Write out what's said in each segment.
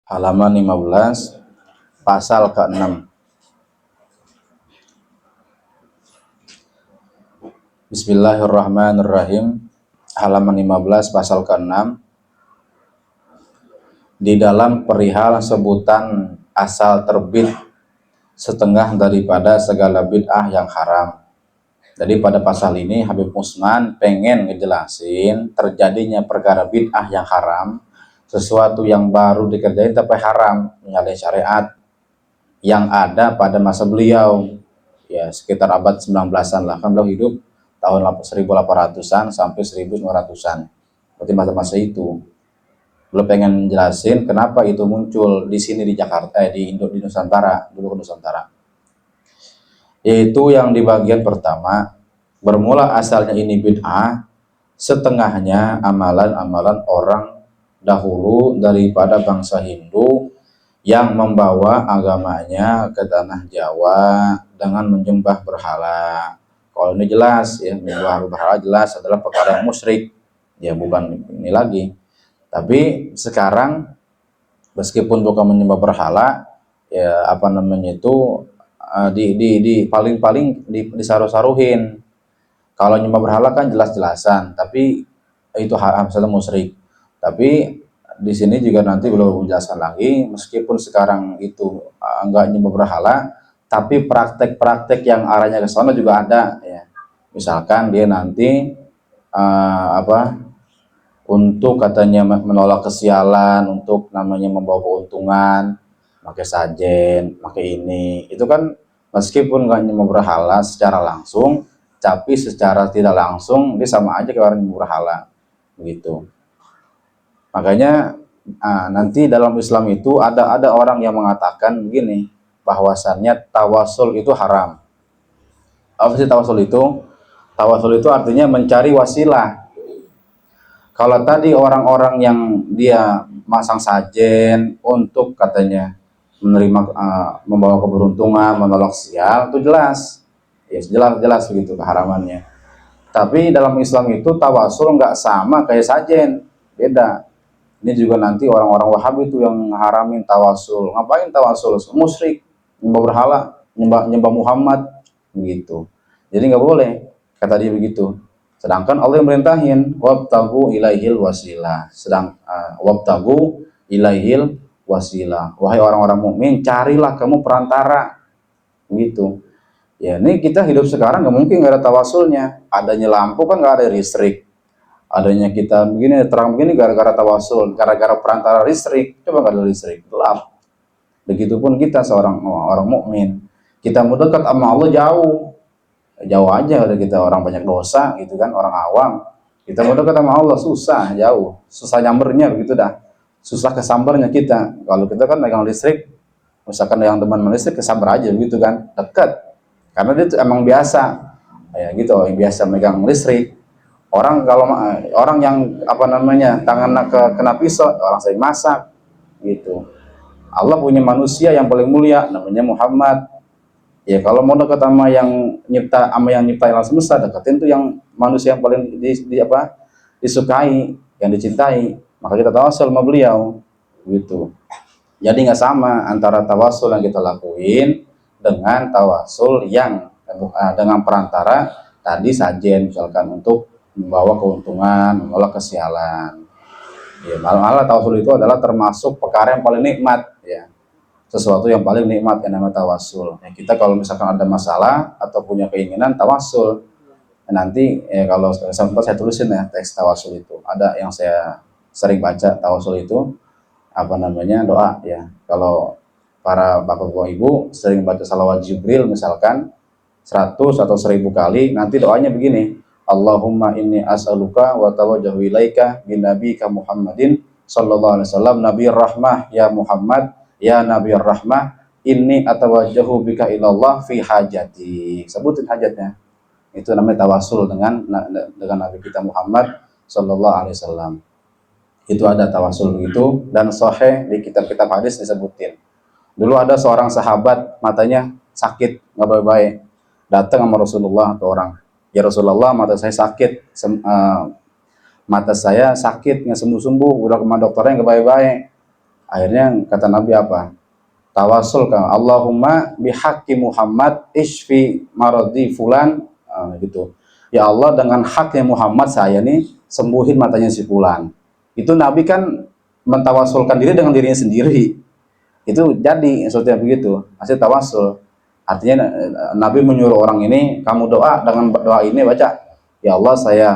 halaman 15 pasal ke-6. Bismillahirrahmanirrahim. Halaman 15 pasal ke-6. Di dalam perihal sebutan asal terbit setengah daripada segala bid'ah yang haram. Jadi pada pasal ini Habib Usman pengen ngejelasin terjadinya perkara bid'ah yang haram, sesuatu yang baru dikerjain tapi haram, menyalahi syariat yang ada pada masa beliau, ya sekitar abad 19-an lah, kan beliau hidup tahun 1800-an sampai 1900-an, berarti masa-masa itu. Beliau pengen jelasin kenapa itu muncul di sini di Jakarta, di Nusantara, dulu ke Nusantara. Yaitu yang di bagian pertama, bermula asalnya ini bid'ah, setengahnya amalan-amalan orang dahulu daripada bangsa Hindu yang membawa agamanya ke tanah Jawa dengan menyembah berhala. Kalau ini jelas ya, menyembah berhala jelas adalah perkara yang musyrik, ya bukan ini lagi. Tapi sekarang meskipun bukan menyembah berhala, ya apa namanya itu paling-paling disaruh-saruhin. Kalau nyembah berhala kan jelas-jelasan, tapi itu haram saja, musyrik. Tapi di sini juga nanti belum menjelaskan lagi, meskipun sekarang itu enggak nyembah berhala, tapi praktek-praktek yang arahnya ke sana juga ada ya. Misalkan dia nanti untuk katanya menolak kesialan, untuk namanya membawa keuntungan, pakai sajen, pakai ini, itu kan meskipun nggak nyembah berhala secara langsung, tapi secara tidak langsung dia sama aja kayak orang nyembah berhala, begitu. Makanya nanti dalam Islam itu ada orang yang mengatakan begini, bahwasannya tawasul itu haram. Apa sih tawasul itu? Tawasul itu artinya mencari wasilah. Kalau tadi orang-orang yang dia masang sajen untuk katanya menerima membawa keberuntungan, menolak sial, itu jelas, ya jelas begitu keharamannya. Tapi dalam Islam itu tawasul nggak sama kayak sajen, beda. Ini juga nanti orang-orang Wahabi itu yang haramin tawasul. Ngapain tawasul? Musyrik, nyembah berhala, nyembah Muhammad, begitu. Jadi nggak boleh, kata dia begitu. Sedangkan Allah yang merintahin, wabtagu ilaihil wasilah. Wabtagu ilaihil wasilah. Wahai orang-orang mukmin, carilah kamu perantara, begitu. Ya, ini kita hidup sekarang nggak mungkin nggak ada tawasulnya. Adanya lampu kan nggak ada listrik. Adanya kita begini terang begini gara-gara tawasul, gara-gara perantara listrik. Coba nggak ada listrik, gelap. Begitupun kita seorang orang mukmin, kita mau dekat sama Allah jauh aja, ada kita orang banyak dosa gitu kan, orang awam. Kita mau dekat sama Allah susah, jauh, susah nyambernya begitu dah, susah kesambernya kita. Kalau kita kan megang listrik, misalkan yang teman listrik kesamber aja begitu kan, dekat, karena dia tuh emang biasa, ya gitu, yang biasa megang listrik. Orang kalau orang yang apa namanya tangannya kena pisau, orang sering masak gitu. Allah punya manusia yang paling mulia namanya Muhammad. Ya kalau mau dekat sama yang nyipta, sama yang nyiptain alam semesta, deketin tuh yang manusia yang paling disukai, yang dicintai. Maka kita tawasul sama beliau gitu. Jadi nggak sama antara tawasul yang kita lakuin dengan tawasul yang dengan perantara tadi sajen, misalkan untuk membawa keuntungan, menolak kesialan. Ya, malah tawasul itu adalah termasuk perkara yang paling nikmat, ya. Sesuatu yang paling nikmat yang namanya tawasul. Ya, kita kalau misalkan ada masalah atau punya keinginan tawasul. Nanti kalau sempat saya tulisin ya teks tawasul itu. Ada yang saya sering baca tawasul itu apa namanya doa ya. Kalau para bapak ibu sering baca salawat Jibril misalkan 100 atau 1000 kali, nanti doanya begini. Allahumma inni as'aluka wa tawajjahu ilaika bin nabiyika Muhammadin sallallahu alaihi wasallam nabiyur rahmah ya Muhammad ya nabiyur rahmah inni atawajjahu bika ilallah fi hajati. Sebutin hajatnya. Itu namanya tawasul dengan Nabi kita Muhammad sallallahu alaihi wasallam. Itu ada tawasul begitu dan sahih di kitab-kitab hadis disebutin. Dulu ada seorang sahabat matanya sakit nggak baik-baik, datang sama Rasulullah atau orang, ya Rasulullah mata saya sakit, mata saya sakit nggak sembuh-sembuh, udah ke dokternya nggak baik-baik. Akhirnya kata Nabi apa? Tawasul kan, Allahumma bihaqqi Muhammad isfi maradi fulan, gitu. Ya Allah, dengan haknya Muhammad saya nih sembuhin matanya si fulan. Itu Nabi kan mentawasulkan diri dengan dirinya sendiri. Itu jadi seperti begitu, masih tawasul. Artinya Nabi menyuruh orang ini, kamu doa dengan doa ini, baca, ya Allah saya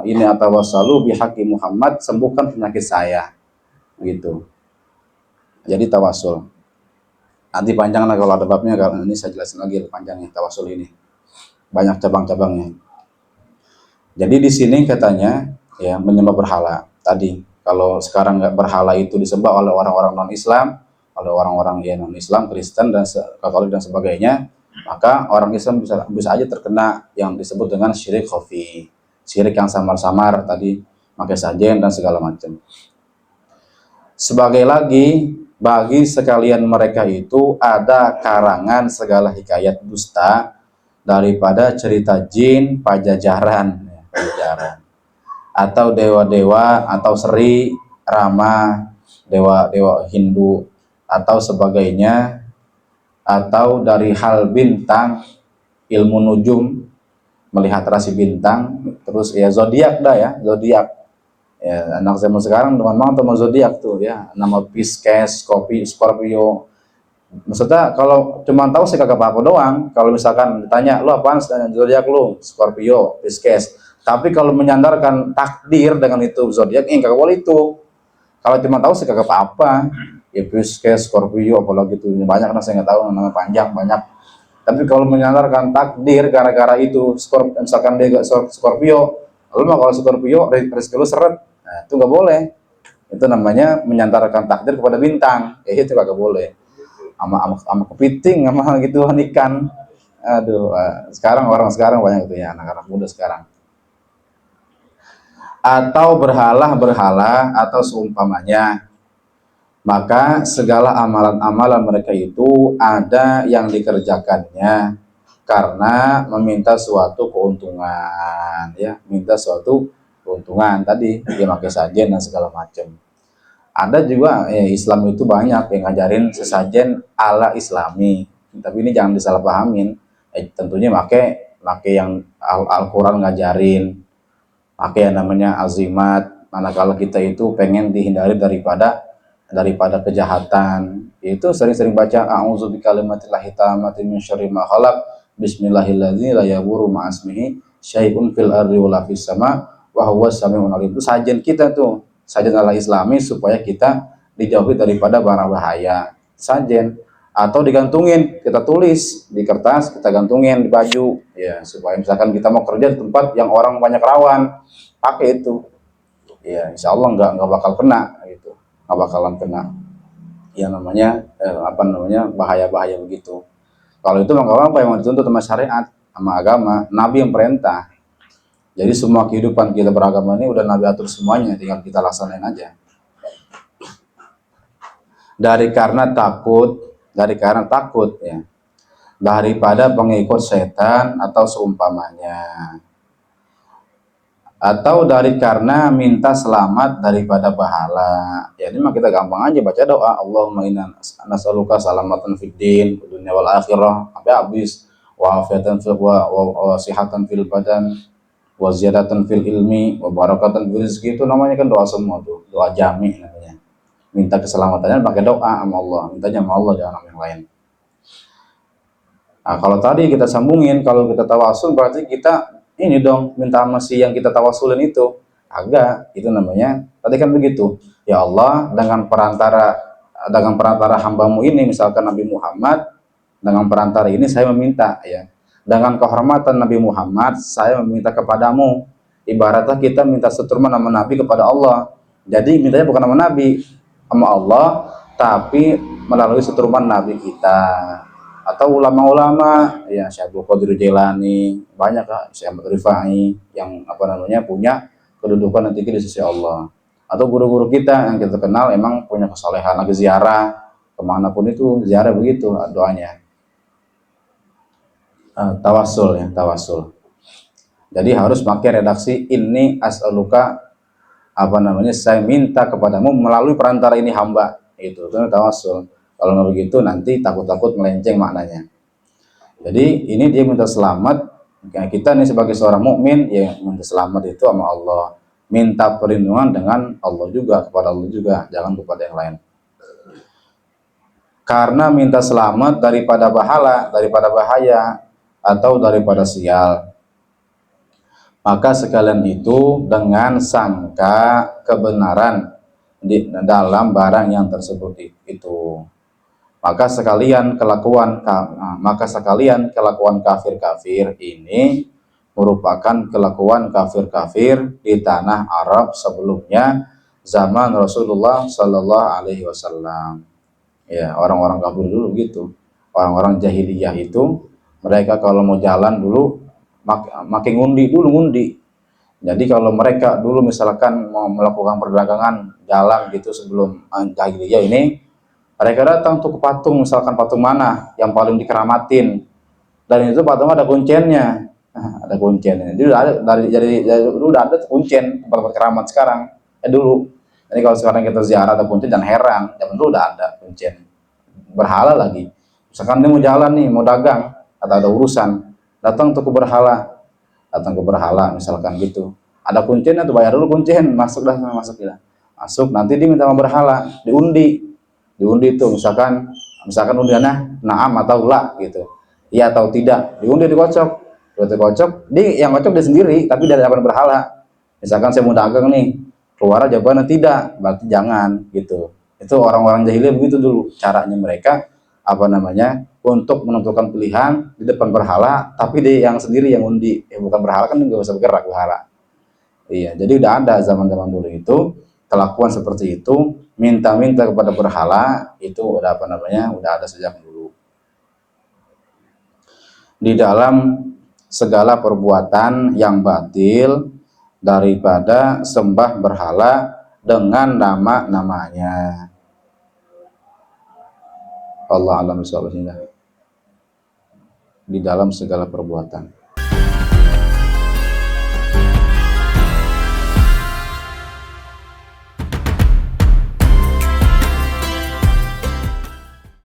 ini atawassalu bihaqqi Muhammad, sembuhkan penyakit saya, gitu. Jadi tawasul. Nanti panjang lah kalau ada babnya, kalau ini saya jelasin lagi panjangnya tawasul ini. Banyak cabang-cabangnya. Jadi di sini katanya ya menyembah berhala. Tadi kalau sekarang nggak berhala itu disembah oleh orang-orang non-Islam, oleh orang-orang ya non-Islam, Kristen dan Katolik dan sebagainya, maka orang Islam bisa aja terkena yang disebut dengan syirik khafi. Syirik yang samar-samar tadi, pakai sajen dan segala macam. Sebagai lagi, bagi sekalian mereka itu ada karangan segala hikayat dusta daripada cerita jin pajajaran, atau dewa-dewa atau Sri Rama, dewa-dewa Hindu atau sebagainya, atau dari hal bintang, ilmu nujum, melihat rasi bintang, terus ya zodiak dah ya, zodiak. Ya, anak zaman sekarang teman-teman sama zodiak tuh ya, nama Pisces, Scorpio. Maksudnya kalau cuma tahu sih kagak apa-apa doang. Kalau misalkan ditanya, lu apaan zodiak lu? Scorpio, Pisces. Tapi kalau menyandarkan takdir dengan itu zodiak, kagak boleh itu. Kalau cuma tahu sih kagak apa-apa. Ya Pisces, Scorpio, apalagi itu banyak kan saya nggak tahu, nama panjang banyak. Tapi kalau menyandarkan takdir gara-gara itu, misalkan dia Scorpio, lalu mah kalau Scorpio rezeki lu seret, nah itu nggak boleh. Itu namanya menyandarkan takdir kepada bintang, itu kagak boleh. Sama kepiting, sama gituan ikan. Aduh, sekarang orang sekarang banyak itu ya, anak-anak muda sekarang. Atau berhala-berhala atau seumpamanya, maka segala amalan-amalan mereka itu ada yang dikerjakannya karena meminta suatu keuntungan, ya, minta suatu keuntungan tadi dia pakai sajen dan segala macam. Ada juga Islam itu banyak yang ngajarin sesajen ala Islami, tapi ini jangan disalahpahamin. Tentunya pakai yang Al-Quran ngajarin, pakai yang namanya azimat, manakala kita itu pengen dihindari daripada kejahatan. Itu sering-sering baca a'udzu bikalimatillahi tammati min syarri ma khalaq, bismillahirrahmanirrahim, la yaburu ma'asmihi syai'un fil ardi wala fis sama wa huwas samiul alim. Itu sajen kita tuh, sajen ala Islami supaya kita dijauhi daripada barang bahaya. Sajen atau digantungin, kita tulis di kertas, kita gantungin di baju ya, supaya misalkan kita mau kerja di tempat yang orang banyak rawan, pakai itu ya, insya Allah nggak bakal kena gitu, nggak bakalan kena ya namanya bahaya-bahaya begitu. Kalau itu nggak apa-apa, yang dituntut sama syariat, sama agama, Nabi yang perintah. Jadi semua kehidupan kita beragama ini udah Nabi atur semuanya, tinggal kita laksanain aja. Dari karena takut ya, daripada pengikut setan atau seumpamanya, atau dari karena minta selamat daripada bahala. Ya ini mah kita gampang aja baca doa, Allahumma inna nas'aluka salamatan fid din dunya wal akhirah, sampai habis, wa afiatan fil wa sihatan fil badan, wa ziyadatan fil ilmi, wa barakatan fil rizqi. Itu namanya kan doa semua tuh, doa jami namanya. Minta keselamatannya pakai doa sama Allah, mintanya sama Allah, jangan sama yang lain. Nah, kalau tadi kita sambungin, kalau kita tawasul berarti kita ini dong minta sama si yang kita tawasulin itu. Agak, itu namanya tadi kan begitu. Ya Allah, dengan perantara hambamu ini, misalkan Nabi Muhammad, dengan perantara ini saya meminta ya. Dengan kehormatan Nabi Muhammad, saya meminta kepadamu. Ibaratnya kita minta seturman nama Nabi kepada Allah. Jadi mintanya bukan nama Nabi, sama Allah, tapi melalui seturman Nabi kita. Atau ulama-ulama ya, Syekh Abdul Qadir Jailani, banyak lah, Syekh Ahmad Rifai yang punya kedudukan nanti di sisi Allah. Atau guru-guru kita yang kita kenal emang punya kesolehan, lagi ziarah kemanapun itu ziarah begitu doanya. Tawasul ya, tawasul. Jadi harus pakai redaksi ini as'aluka saya minta kepadamu melalui perantara ini hamba. itu tawasul. Kalau nggak begitu nanti takut-takut melenceng maknanya. Jadi ini dia minta selamat. Ya, kita nih sebagai seorang mukmin ya minta selamat itu sama Allah, minta perlindungan dengan Allah juga, kepada Allah juga, jangan kepada yang lain. Karena minta selamat daripada bahaya atau daripada sial, maka sekalian itu dengan sangka kebenaran di dalam barang yang tersebut itu. Maka sekalian kelakuan kafir-kafir ini merupakan kelakuan kafir-kafir di tanah Arab sebelumnya zaman Rasulullah Sallallahu Alaihi Wasallam. Ya, orang-orang kafir dulu gitu. Orang-orang jahiliyah itu mereka kalau mau jalan dulu makin ngundi. Jadi kalau mereka dulu misalkan mau melakukan perdagangan jalan gitu sebelum jahiliyah ini, mereka datang tuh ke patung, misalkan patung mana yang paling dikeramatin, dan itu patung ada kuncinya. Ada kuncinya. Jadi udah ada dulu udah ada kuncen tempat keramat sekarang. Dulu. Jadi kalau sekarang kita ziarah ada kuncen dan heran, zaman dulu udah ada kuncen. Berhala lagi. Misalkan dia mau jalan nih, mau dagang atau ada urusan, datang tuh ke berhala. Datang ke berhala misalkan gitu. Ada kuncinya tuh, bayar dulu kuncen, masuk ya. Masuk, nanti dia minta sama berhala, diundi itu misalkan undiannya naam atau la gitu, iya atau tidak, dikocok di yang kocok dia sendiri tapi dari hadapan berhala. Misalkan saya mau dagang nih, keluar jawabannya tidak, berarti jangan gitu. Itu orang-orang jahiliyah begitu dulu caranya mereka untuk menentukan pilihan di depan berhala, tapi dia yang sendiri yang undi, bukan berhala kan nggak usah bergerak berhala. Iya, jadi udah ada zaman-zaman dulu itu kelakuan seperti itu, minta-minta kepada berhala, itu udah udah ada sejak dulu. Di dalam segala perbuatan yang batil daripada sembah berhala dengan nama-namanya. Allah alam bisawab. Di dalam segala perbuatan.